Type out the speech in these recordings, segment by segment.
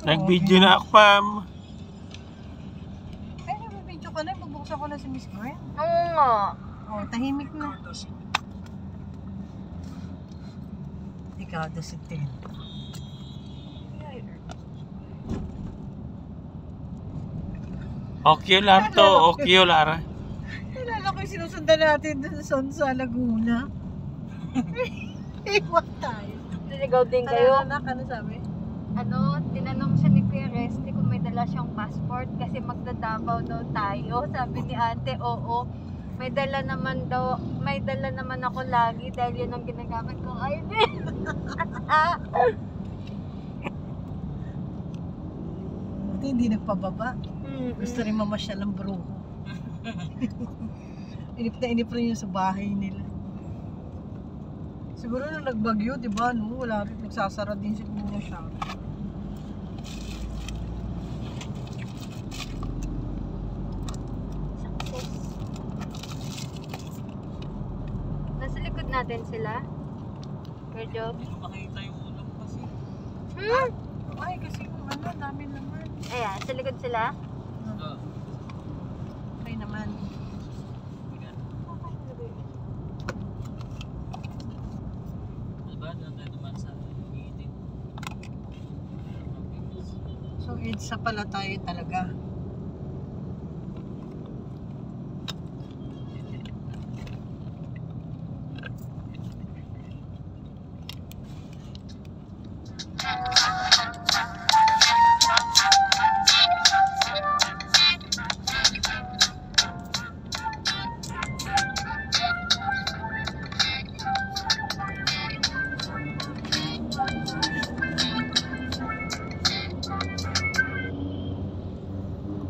Nag-video na ako, ma'am. Ay, nag-video ka na. Pagbuksan ko na si Miss Gwen. Oo nga. Oh, tahimik na. Ikaw, dasitin. Ocular to, ocular. Nalala ko yung sinusundan natin dun sa Laguna. Iwan tayo. Niligaw din kayo. Anak, ano sabi? Tinanong siya ni Kuya Resty kung may dala siyang passport kasi magdadabaw daw tayo. Sabi ni ate, oo. May dala naman ako lagi dahil yun ang ginagamit kong ID. Buti hindi nagpababa. Gusto rin mamasyal ng bruho. Inip na inip rin yun sa bahay nila. Siguro nung nagbagyo, di ba? No? Wala rin. Nagsasara din siguro siya. Nasa likod natin sila. Medyo. Hindi ko makita yung ulam kasi. Ay, kasi yung ano, dami naman. Ayan, sa likod sila. Okay naman. Diba? Nandun naman sa meeting. So, EDSA pala tayo talaga.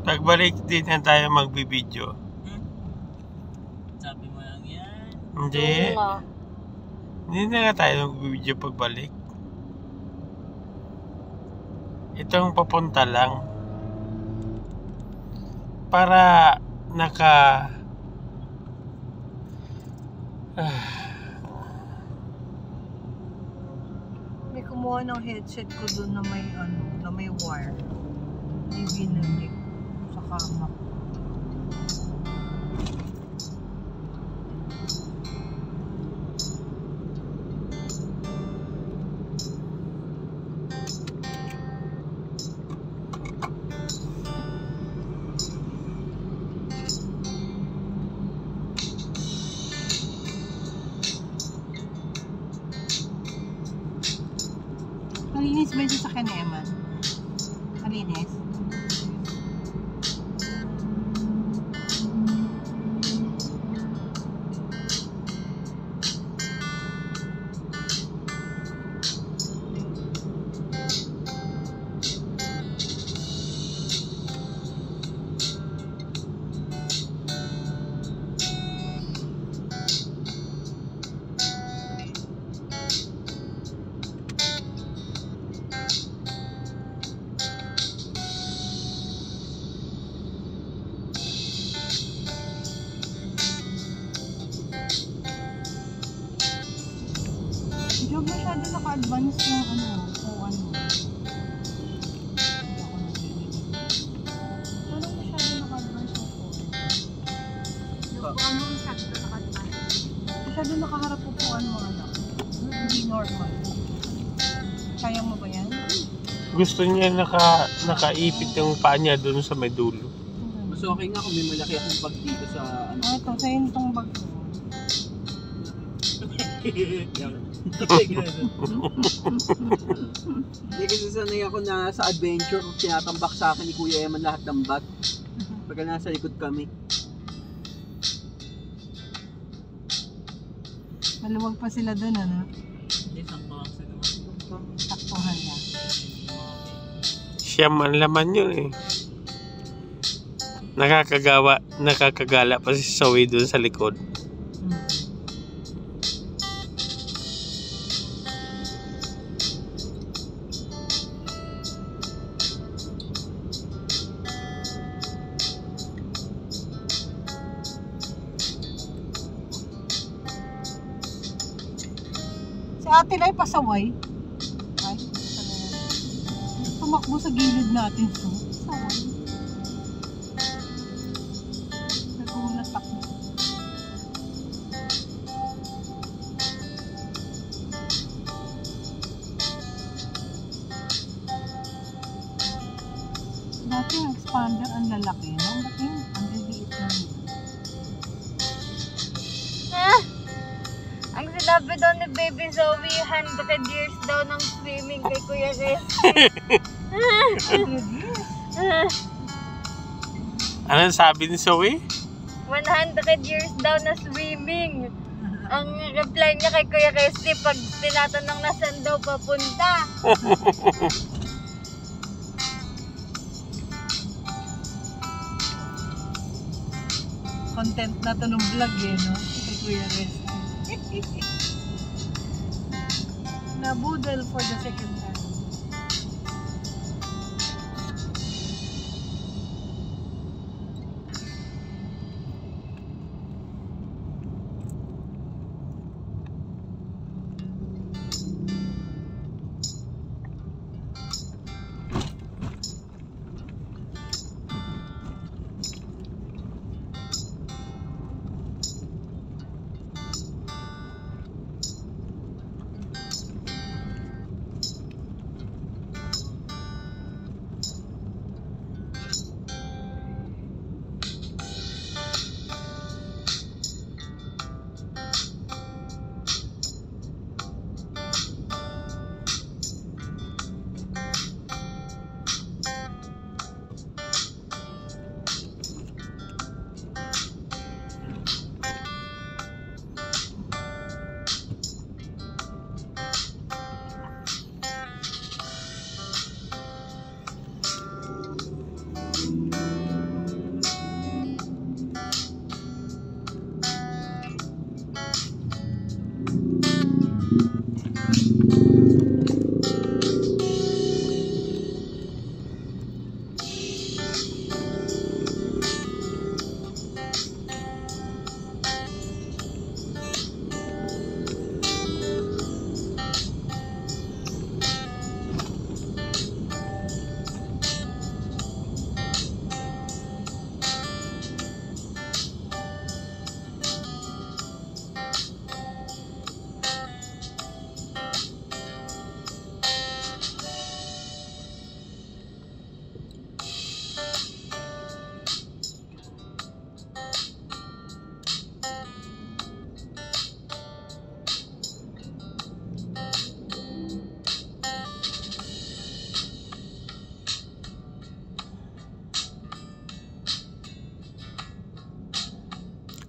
Pagbalik din na tayo magbibideo. Sabi mo lang yan. Hindi. Oo nga. Hindi na nga tayo magbibideo pagbalik. Itong papunta lang. Para May kumuha ng headset ko doon na may na may wire. May binalik sa kama ko. Malinis ba yung sasakyan ni Eman? Malinis? Job masyado naka-advance yung kung ano. Hindi ako narinig. Parang masyado naka-advance yung phone. Yung ano, sakto naka-advance. Masyado nakaharap upuan mo anak. Hindi normal. Kaya mo ba yan? gusto niya nakaipit yung paa niya doon sa may dulo. Mas okay nga kung may malaki akong bag dito sa ano. Ito, sa'yo itong bag ko. Hindi kasi sanay ako na sa adventure kung tinatambak sa akin ni Kuya Eman lahat ng bag. Pagka nasa likod kami. Maluwag pa sila doon, ano? Hindi, sakto lang sila. Taktuhan lang. Siya man laman yun eh. Nakakagala pa si Zoe doon sa likod. Si Ate Lai pasaway. Ay, tumakbo sa gilid natin. So, saan? Nagulat ako. Dati yung expander ang lalaki, no? Ba't yun? Ang liliit na yun. Ang sinabi daw ni Baby Zoe, 100 years daw ng swimming kay Kuya Res. 100 years. Ano sabi ni Zoe? 100 years daw na swimming. Ang reply niya kay Kuya Resty pag tinatanong na saan daw papunta. Content na to ng vlog eh, no? Kay Kuya Res. Nabudol for the second time.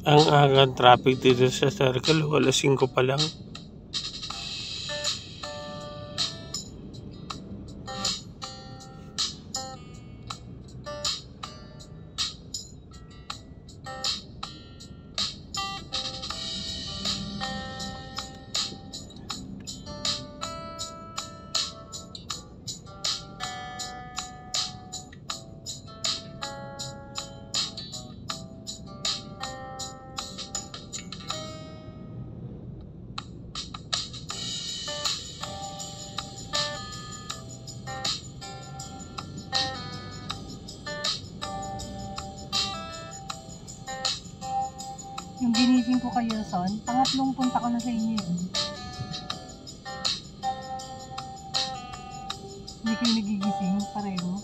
Ang agang traffic dito sa circle, alas 5 pa lang. Yung ginising ko kayo, Son, pangatlong punta ko na sa inyo yun. Hindi kayo nagigising, pareho.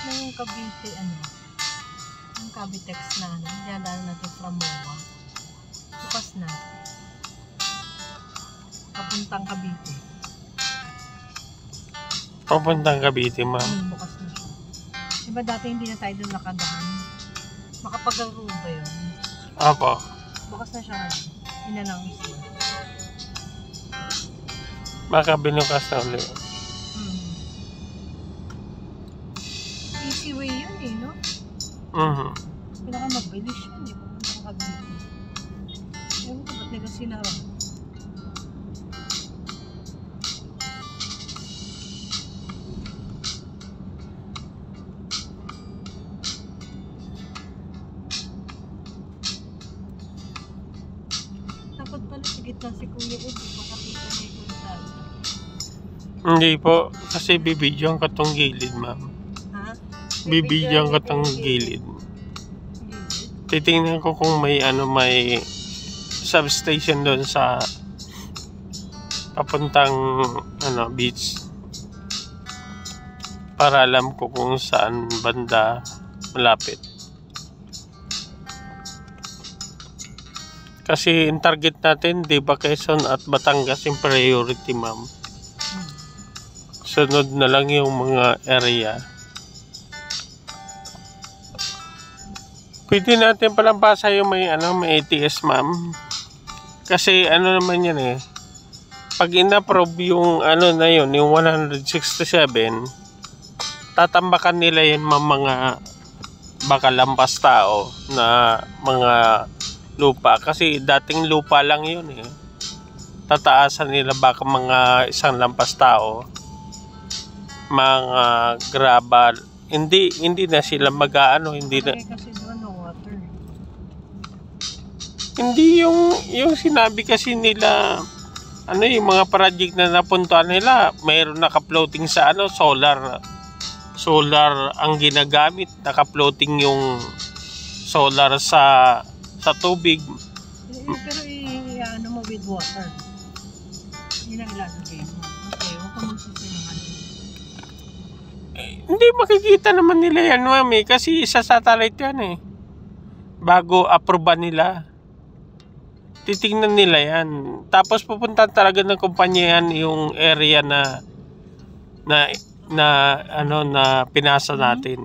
na yung Cavite, yung Cavitex na, dinadaan natin from Moa. Bukas na. Papuntang Cavite. Papuntang Cavite, ma'am. Bukas na siya. Diba dati hindi na tayo doon nakadaan? Makapag-road ba yun? Apo. Bukas na siya ngayon. In-announce yun. Baka binukas na ulit. Easy way yun eh, no? Pinakamabilis yun eh. Papuntang Cavite. Ewan ko ba't nila sinara? Takot pala sa gitna si Kuya Ed. Makakita niya yung kalsada. Hindi po. Kasi bibidyoan ko tong gilid, ma'am. Ha? Bibidyoan ko tong gilid. Titingnan ko kung may may substation doon sa papuntang beach. Para alam ko kung saan banda malapit. Kasi yung target natin, di ba, Quezon at Batangas yung priority, ma'am. Sunod na lang yung mga area. Pwede natin palang pasa yung may ATS, ma'am. Kasi naman yan eh. Pag in-approve yung na yun, yung 167, tatambakan nila yun mga baka lampas tao na mga lupa. Kasi dating lupa lang yun eh. Tataasan nila baka mga isang lampas tao. Mga gravel. Hindi na sila hindi na. Kasi doon no water. Hindi yung sinabi kasi nila yung mga project na napuntahan nila, mayroon naka-floating sa solar ang ginagamit, naka-floating yung solar sa tubig. Pero mo with water. Yun ang ilalagay mo. Okay, huwag ka magsisinungan. Hindi makikita naman nila yan, mami, kasi sa satellite yan eh. Bago aproban nila. Titingnan nila yan. Tapos pupunta talaga ng kumpanya yan yung area na pinasa natin.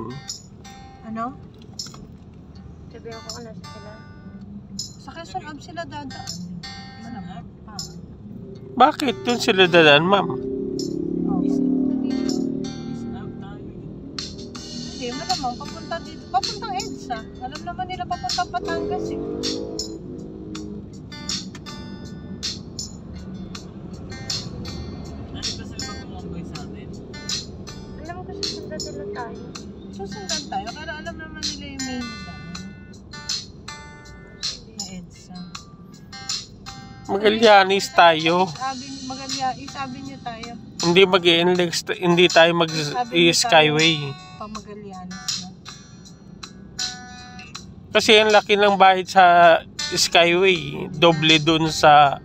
Ano? Sabihan ko na sila. Sa Quezon Ab sila dadaan. Malamang. Bakit? Doon sila dadaan, ma'am. Hindi, malamang papunta dito. Papuntang EDSA. Alam naman nila papuntang Batangas eh. Alam ko susundan nila tayo. Susundan tayo. Kaya alam naman nila yung main daan. Na EDSA. Magallanes tayo. Sabi niyo tayo. Hindi hindi tayo mag-skyway. Pamagallanes na. Kasi ang laki ng bahid sa skyway. Doble dun sa...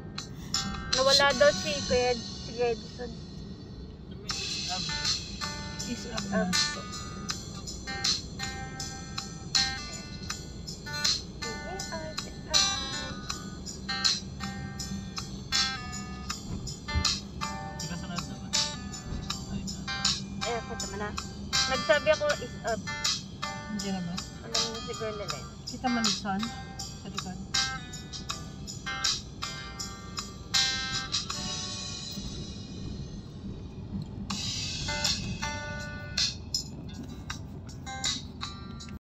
Nawala daw si Edson. Is up na. Nagsabi ako is up. Hindi na ba? Alam mo si Girl Lelen. Kita man son.